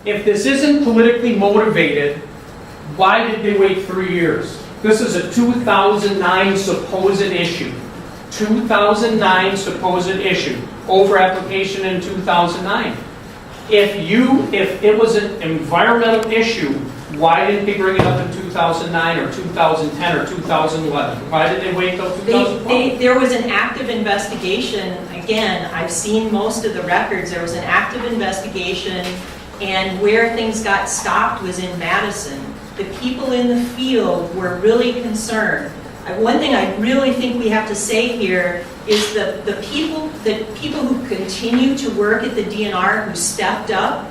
if this isn't politically motivated, why did they wait 3 years? This is a 2009 supposed issue. 2009 supposed issue. Over application in 2009. If it was an environmental issue, why didn't they bring it up in 2009 or 2010 or 2011? Why did they wait till 2012? There was an active investigation. Again, I've seen most of the records. There was an active investigation, and where things got stopped was in Madison. The people in the field were really concerned. One thing I really think we have to say here is the people who continue to work at the DNR who stepped up,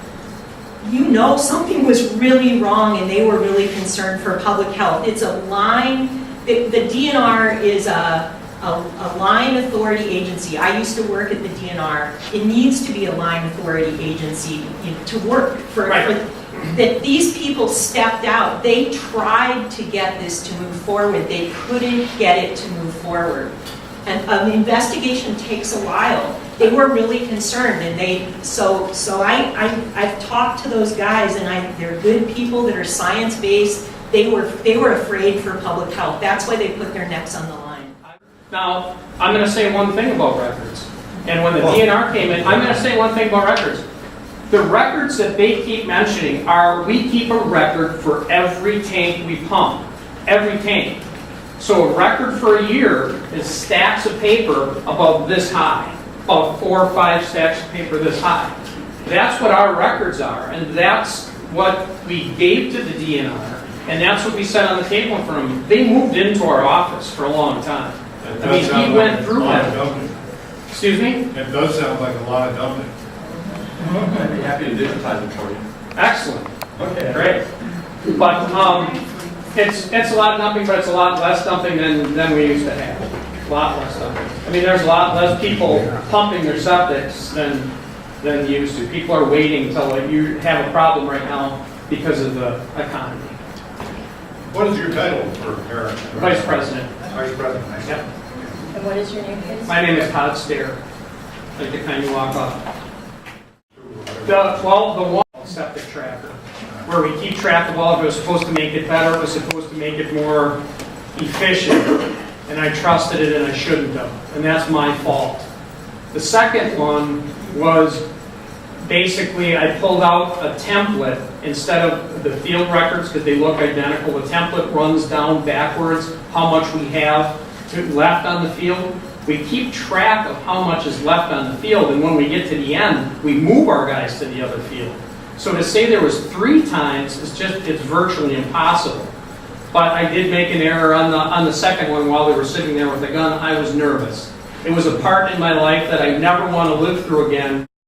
you know something was really wrong and they were really concerned for public health. It's a line, the DNR is a line authority agency. I used to work at the DNR. It needs to be a line authority agency to work for that these people stepped out. They tried to get this to move forward. They couldn't get it to move forward. And an investigation takes a while. They were really concerned, and I've talked to those guys, and they're good people that are science-based. They were afraid for public health. That's why they put their necks on the line. Now, I'm going to say one thing about records. And when the DNR came in, I'm going to say one thing about records. The records that they keep mentioning are, we keep a record for every tank we pump. Every tank. So a record for a year is stacks of paper about this high. About 4 or 5 stacks of paper this high. That's what our records are. And that's what we gave to the DNR. And that's what we set on the table in front of them. They moved into our office for a long time. I mean, he went through that. Excuse me? It does sound like a lot of dumping. I'd be happy to digitize it for you. Excellent. Okay, great. But it's a lot of dumping, but it's a lot less dumping than we used to have. A lot less dumping. I mean, there's a lot less people pumping their septics than used to. People are waiting until you have a problem right now because of the economy. What is your title for Herr? Vice President. Vice President. Yep. And what is your name, please? My name is Todd Stair. Like to kind of walk up. The wall septic tracker, where we keep track of all of it, was supposed to make it better, it was supposed to make it more efficient, and I trusted it and I shouldn't have, and that's my fault. The second one was basically I pulled out a template instead of the field records because they look identical. The template runs down backwards how much we have left on the field. We keep track of how much is left on the field, and when we get to the end, we move our guys to the other field. So to say there was 3 times it's virtually impossible. But I did make an error on the second one while they were sitting there with the gun. I was nervous. It was a part in my life that I never want to live through again.